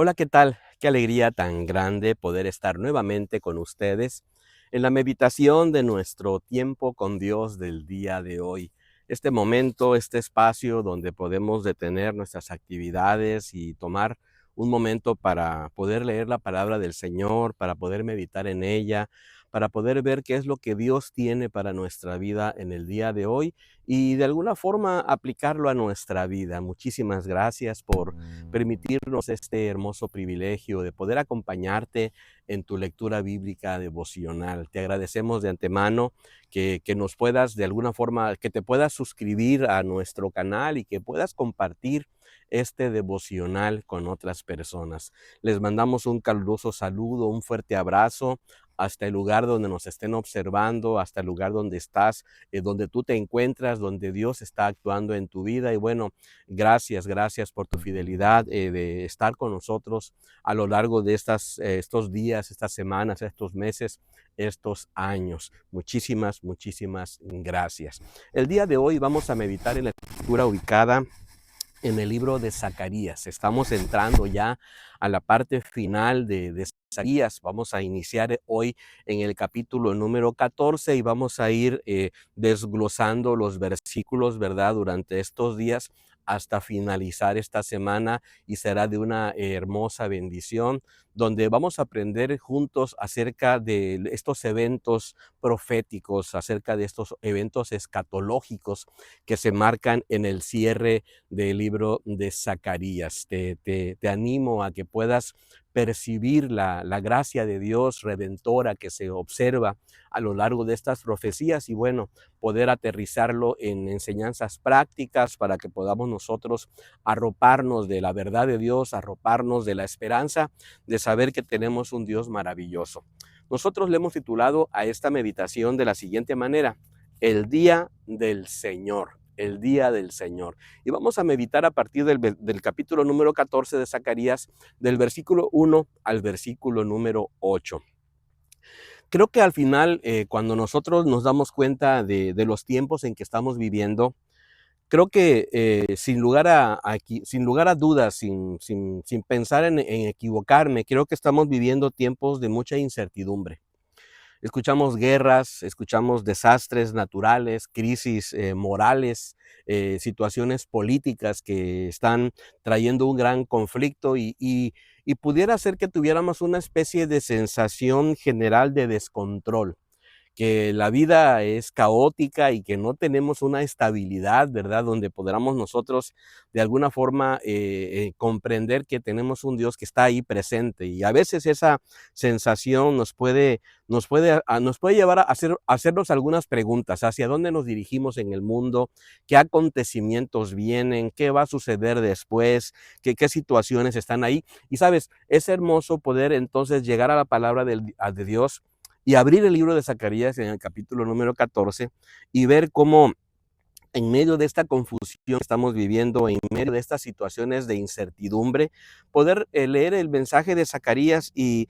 Hola, ¿qué tal? Qué alegría tan grande poder estar nuevamente con ustedes en la meditación de nuestro tiempo con Dios del día de hoy. Este momento, este espacio donde podemos detener nuestras actividades y tomar un momento para poder leer la palabra del Señor, para poder meditar en ella, para poder ver qué es lo que Dios tiene para nuestra vida en el día de hoy y de alguna forma aplicarlo a nuestra vida. Muchísimas gracias por permitirnos este hermoso privilegio de poder acompañarte en tu lectura bíblica devocional. Te agradecemos de antemano que nos puedas de alguna forma, que te puedas suscribir a nuestro canal y que puedas compartir este devocional con otras personas. Les mandamos un caluroso saludo, un fuerte abrazo hasta el lugar donde nos estén observando, hasta el lugar donde estás, donde tú te encuentras, donde Dios está actuando en tu vida. Y bueno, gracias por tu fidelidad de estar con nosotros a lo largo de estos días, estas semanas, estos meses, estos años. Muchísimas gracias. El día de hoy vamos a meditar en la escritura ubicada en el libro de Zacarías. Estamos entrando ya a la parte final de Zacarías. Vamos a iniciar hoy en el capítulo número 14 y vamos a ir desglosando los versículos, ¿verdad? Durante estos días hasta finalizar esta semana y será de una hermosa bendición donde vamos a aprender juntos acerca de estos eventos proféticos, acerca de estos eventos escatológicos que se marcan en el cierre del libro de Zacarías. Te animo a que puedas percibir la gracia de Dios redentora que se observa a lo largo de estas profecías y bueno, poder aterrizarlo en enseñanzas prácticas para que podamos nosotros arroparnos de la verdad de Dios, arroparnos de la esperanza de saber que tenemos un Dios maravilloso. Nosotros le hemos titulado a esta meditación de la siguiente manera: el día del Señor. El día del Señor. Y vamos a meditar a partir del capítulo número 14 de Zacarías, del versículo 1 al versículo número 8. Creo que al final, cuando nosotros nos damos cuenta de los tiempos en que estamos viviendo, creo que sin lugar a dudas, sin pensar en equivocarme, creo que estamos viviendo tiempos de mucha incertidumbre. Escuchamos guerras, escuchamos desastres naturales, crisis morales, situaciones políticas que están trayendo un gran conflicto y pudiera ser que tuviéramos una especie de sensación general de descontrol, que la vida es caótica y que no tenemos una estabilidad, ¿verdad? Donde podamos nosotros de alguna forma comprender que tenemos un Dios que está ahí presente. Y a veces esa sensación nos puede llevar a hacernos algunas preguntas: ¿hacia dónde nos dirigimos en el mundo? ¿Qué acontecimientos vienen? ¿Qué va a suceder después? ¿Qué situaciones están ahí? Y sabes, es hermoso poder entonces llegar a la palabra de Dios y abrir el libro de Zacarías en el capítulo número 14 y ver cómo en medio de esta confusión que estamos viviendo, en medio de estas situaciones de incertidumbre, poder leer el mensaje de Zacarías y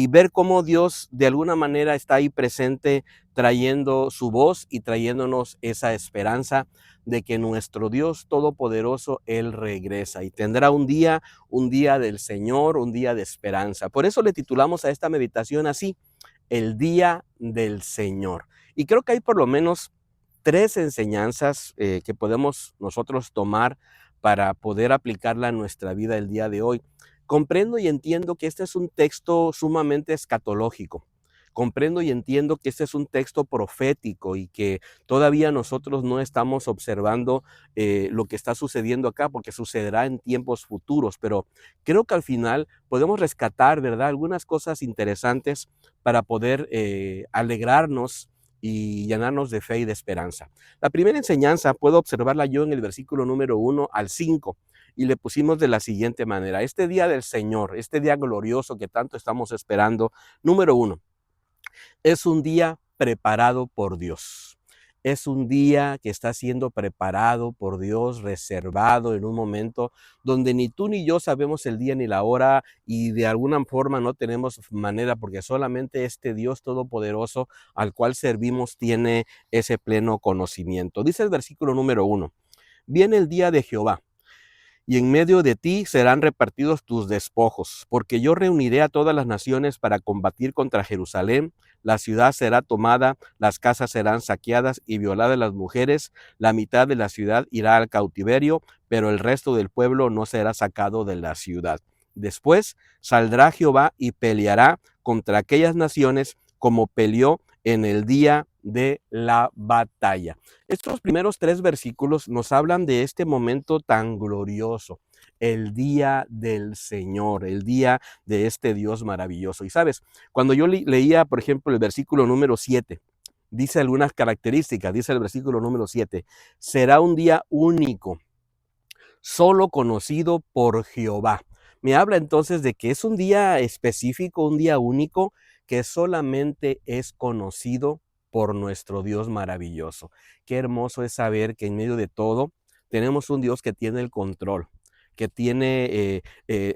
ver cómo Dios de alguna manera está ahí presente, trayendo su voz y trayéndonos esa esperanza de que nuestro Dios Todopoderoso, Él regresa y tendrá un día del Señor, un día de esperanza. Por eso le titulamos a esta meditación así: el día del Señor. Y creo que hay por lo menos tres enseñanzas que podemos nosotros tomar para poder aplicarla a nuestra vida el día de hoy. Comprendo y entiendo que este es un texto sumamente escatológico. Comprendo y entiendo que este es un texto profético y que todavía nosotros no estamos observando lo que está sucediendo acá, porque sucederá en tiempos futuros, pero creo que al final podemos rescatar, ¿verdad?, algunas cosas interesantes para poder alegrarnos y llenarnos de fe y de esperanza. La primera enseñanza puedo observarla yo en el versículo número 1 al 5 y le pusimos de la siguiente manera: este día del Señor, este día glorioso que tanto estamos esperando, número 1, es un día preparado por Dios. Es un día que está siendo preparado por Dios, reservado en un momento donde ni tú ni yo sabemos el día ni la hora y de alguna forma no tenemos manera, porque solamente este Dios todopoderoso al cual servimos tiene ese pleno conocimiento. Dice el versículo número 1: viene el día de Jehová y en medio de ti serán repartidos tus despojos, porque yo reuniré a todas las naciones para combatir contra Jerusalén. La ciudad será tomada, las casas serán saqueadas y violadas las mujeres. La mitad de la ciudad irá al cautiverio, pero el resto del pueblo no será sacado de la ciudad. Después saldrá Jehová y peleará contra aquellas naciones como peleó en el día de la batalla. Estos primeros 3 versículos nos hablan de este momento tan glorioso, el día del Señor, el día de este Dios maravilloso. Y sabes, cuando yo leía, por ejemplo, el versículo número 7, dice algunas características, dice el versículo número 7, será un día único, solo conocido por Jehová. Me habla entonces de que es un día específico, un día único, que solamente es conocido por nuestro Dios maravilloso. Qué hermoso es saber que en medio de todo tenemos un Dios que tiene el control, que tiene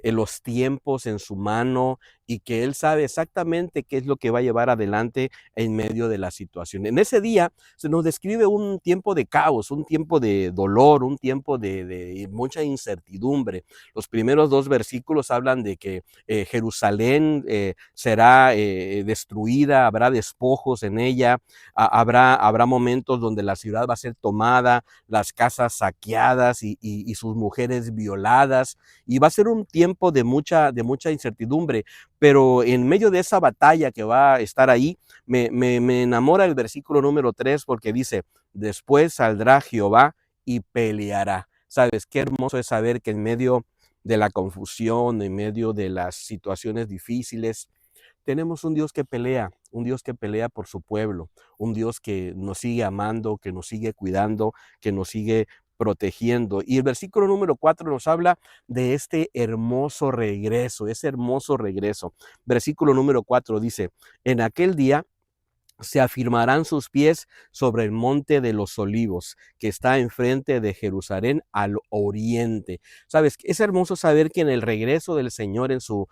los tiempos en su mano y que Él sabe exactamente qué es lo que va a llevar adelante en medio de la situación. En ese día se nos describe un tiempo de caos, un tiempo de dolor, un tiempo de mucha incertidumbre. Los primeros 2 versículos hablan de que Jerusalén será destruida, habrá despojos en ella, habrá momentos donde la ciudad va a ser tomada, las casas saqueadas y sus mujeres violadas, y va a ser un tiempo de mucha incertidumbre, pero en medio de esa batalla que va a estar ahí, me enamora el versículo número 3 porque dice, después saldrá Jehová y peleará. ¿Sabes? Qué hermoso es saber que en medio de la confusión, en medio de las situaciones difíciles, tenemos un Dios que pelea, un Dios que pelea por su pueblo, un Dios que nos sigue amando, que nos sigue cuidando, que nos sigue protegiendo. Y el versículo número 4 nos habla de este hermoso regreso, ese hermoso regreso. Versículo número 4 dice, en aquel día se afirmarán sus pies sobre el monte de los olivos, que está enfrente de Jerusalén al oriente. Sabes, es hermoso saber que en el regreso del Señor, en su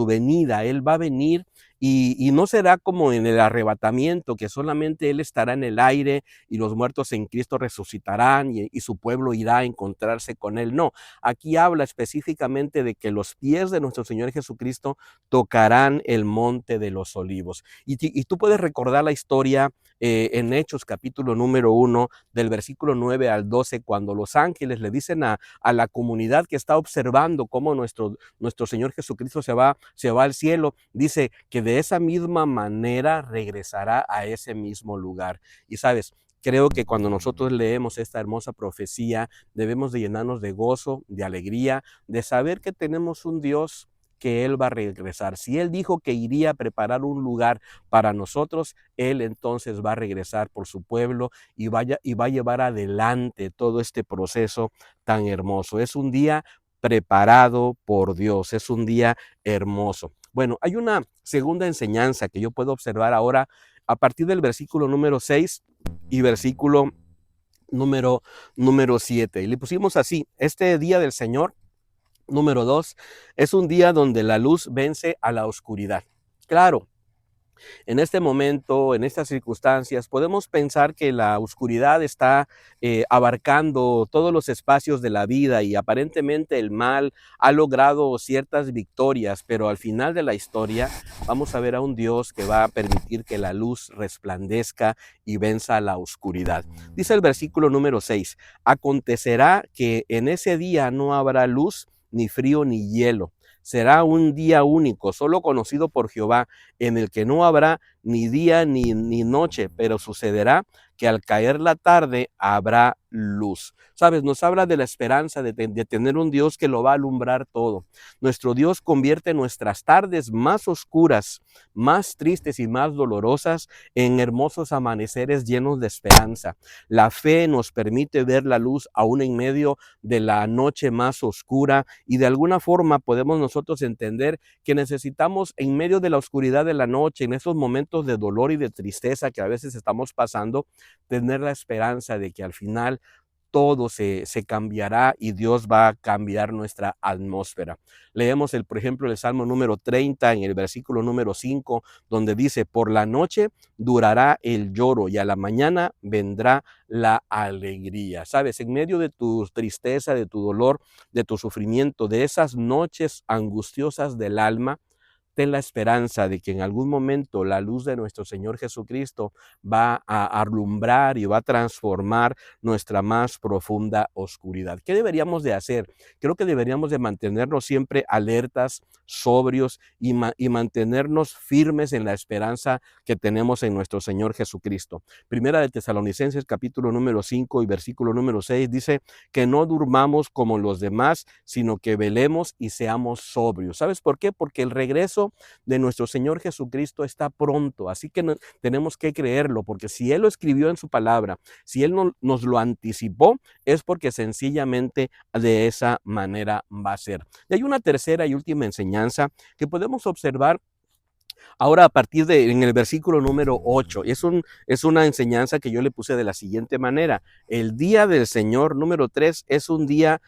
venida, Él va a venir y no será como en el arrebatamiento, que solamente Él estará en el aire y los muertos en Cristo resucitarán y su pueblo irá a encontrarse con Él. No, aquí habla específicamente de que los pies de nuestro Señor Jesucristo tocarán el monte de los olivos. Y tú puedes recordar la historia en Hechos capítulo número 1 del versículo 9 al 12, cuando los ángeles le dicen a la comunidad que está observando cómo nuestro Señor Jesucristo se va al cielo, dice que de esa misma manera regresará a ese mismo lugar. Y sabes, creo que cuando nosotros leemos esta hermosa profecía, debemos de llenarnos de gozo, de alegría, de saber que tenemos un Dios que Él va a regresar. Si Él dijo que iría a preparar un lugar para nosotros, Él entonces va a regresar por su pueblo y va a llevar adelante todo este proceso tan hermoso. Es un día preparado por Dios, es un día hermoso. Bueno, hay una segunda enseñanza que yo puedo observar ahora a partir del versículo número 6 y versículo número 7. Y le pusimos así, este día del Señor, número 2, es un día donde la luz vence a la oscuridad. Claro, en este momento, en estas circunstancias, podemos pensar que la oscuridad está abarcando todos los espacios de la vida y aparentemente el mal ha logrado ciertas victorias, pero al final de la historia vamos a ver a un Dios que va a permitir que la luz resplandezca y venza la oscuridad. Dice el versículo número 6, acontecerá que en ese día no habrá luz, ni frío, ni hielo. Será un día único, solo conocido por Jehová, en el que no habrá ni día ni noche, pero sucederá que al caer la tarde habrá luz. Sabes, nos habla de la esperanza de tener un Dios que lo va a alumbrar todo. Nuestro Dios convierte nuestras tardes más oscuras, más tristes y más dolorosas en hermosos amaneceres llenos de esperanza. La fe nos permite ver la luz aún en medio de la noche más oscura y de alguna forma podemos nosotros entender que necesitamos en medio de la oscuridad de la noche, en esos momentos de dolor y de tristeza que a veces estamos pasando, tener la esperanza de que al final todo se cambiará y Dios va a cambiar nuestra atmósfera. Leemos, por ejemplo, el Salmo número 30 en el versículo número 5, donde dice, por la noche durará el lloro y a la mañana vendrá la alegría. Sabes, en medio de tu tristeza, de tu dolor, de tu sufrimiento, de esas noches angustiosas del alma, ten la esperanza de que en algún momento la luz de nuestro Señor Jesucristo va a alumbrar y va a transformar nuestra más profunda oscuridad. ¿Qué deberíamos de hacer? Creo que deberíamos de mantenernos siempre alertas, sobrios y mantenernos firmes en la esperanza que tenemos en nuestro Señor Jesucristo. Primera de Tesalonicenses capítulo número 5 y versículo número 6 dice que no durmamos como los demás, sino que velemos y seamos sobrios. ¿Sabes por qué? Porque el regreso de nuestro Señor Jesucristo está pronto, así que tenemos que creerlo, porque si Él lo escribió en su palabra, si Él nos lo anticipó, es porque sencillamente de esa manera va a ser. Y hay una tercera y última enseñanza que podemos observar ahora a partir en el versículo número 8, es una enseñanza que yo le puse de la siguiente manera. El día del Señor número 3 es un día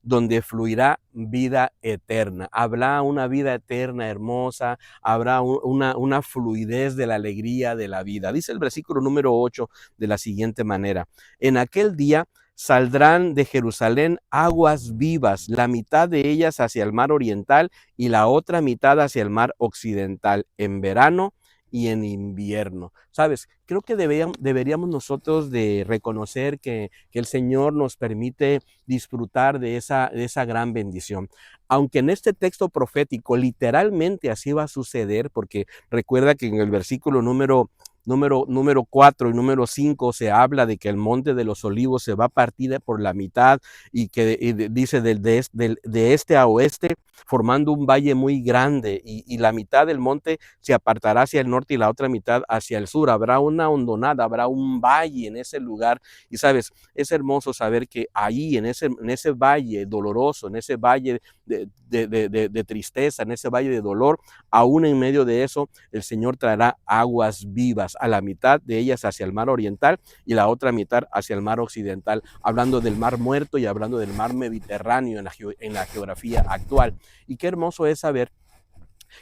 donde fluirá vida eterna. Habrá una vida eterna hermosa, habrá una fluidez de la alegría de la vida. Dice el versículo número 8 de la siguiente manera. En aquel día saldrán de Jerusalén aguas vivas, la mitad de ellas hacia el mar oriental y la otra mitad hacia el mar occidental, en verano y en invierno. ¿Sabes? Creo que deberíamos nosotros de reconocer que el Señor nos permite disfrutar de esa gran bendición. Aunque en este texto profético literalmente así va a suceder, porque recuerda que en el versículo número 4 y número 5 se habla de que el monte de los olivos se va a partir por la mitad y dice de este a oeste formando un valle muy grande y la mitad del monte se apartará hacia el norte y la otra mitad hacia el sur. Habrá una hondonada, habrá un valle en ese lugar y sabes, es hermoso saber que ahí en ese valle doloroso, en ese valle de tristeza, en ese valle de dolor, aún en medio de eso, el Señor traerá aguas vivas, a la mitad de ellas hacia el mar oriental y la otra mitad hacia el mar occidental, hablando del mar muerto y hablando del mar Mediterráneo en la geografía actual. Y qué hermoso es saber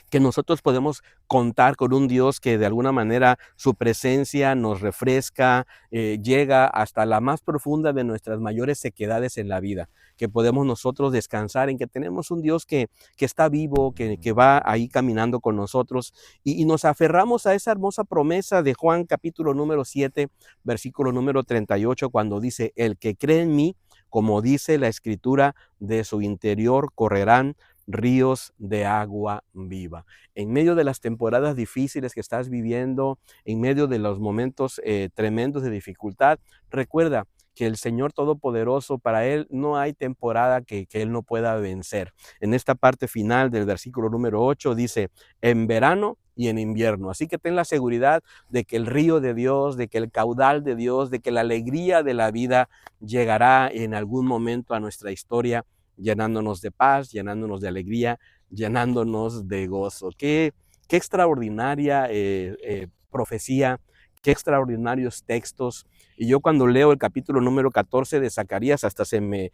que nosotros podemos contar con un Dios que de alguna manera su presencia nos refresca, llega hasta la más profunda de nuestras mayores sequedades en la vida, que podemos nosotros descansar en que tenemos un Dios que está vivo, que va ahí caminando con nosotros y nos aferramos a esa hermosa promesa de Juan capítulo número 7, versículo número 38, cuando dice, el que cree en mí, como dice la escritura, de su interior correrán ríos de agua viva. En medio de las temporadas difíciles que estás viviendo, en medio de los momentos tremendos de dificultad, recuerda que el Señor Todopoderoso, para Él no hay temporada que Él no pueda vencer. En esta parte final del versículo número 8 dice, en verano y en invierno. Así que ten la seguridad de que el río de Dios, de que el caudal de Dios, de que la alegría de la vida llegará en algún momento a nuestra historia, llenándonos de paz, llenándonos de alegría, llenándonos de gozo. Qué extraordinaria profecía, qué extraordinarios textos. Y yo cuando leo el capítulo número 14 de Zacarías, hasta se me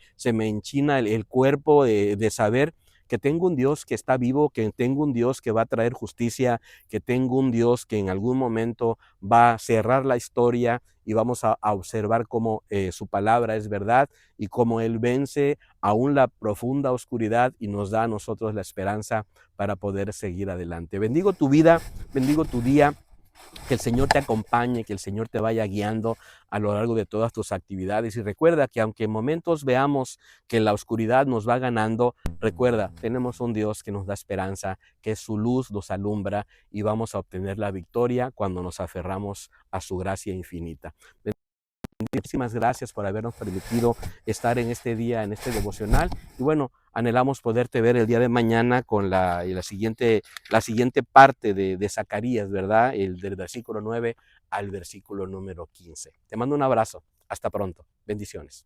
enchina el cuerpo de saber que tengo un Dios que está vivo, que tengo un Dios que va a traer justicia, que tengo un Dios que en algún momento va a cerrar la historia y vamos a observar cómo su palabra es verdad y cómo Él vence aún la profunda oscuridad y nos da a nosotros la esperanza para poder seguir adelante. Bendigo tu vida, bendigo tu día. Que el Señor te acompañe, que el Señor te vaya guiando a lo largo de todas tus actividades. Y recuerda que aunque en momentos veamos que la oscuridad nos va ganando, recuerda, tenemos un Dios que nos da esperanza, que su luz nos alumbra y vamos a obtener la victoria cuando nos aferramos a su gracia infinita. Muchísimas gracias por habernos permitido estar en este día, en este devocional. Y bueno, anhelamos poderte ver el día de mañana con la siguiente parte de Zacarías, ¿verdad? Del versículo 9 al versículo número 15. Te mando un abrazo. Hasta pronto. Bendiciones.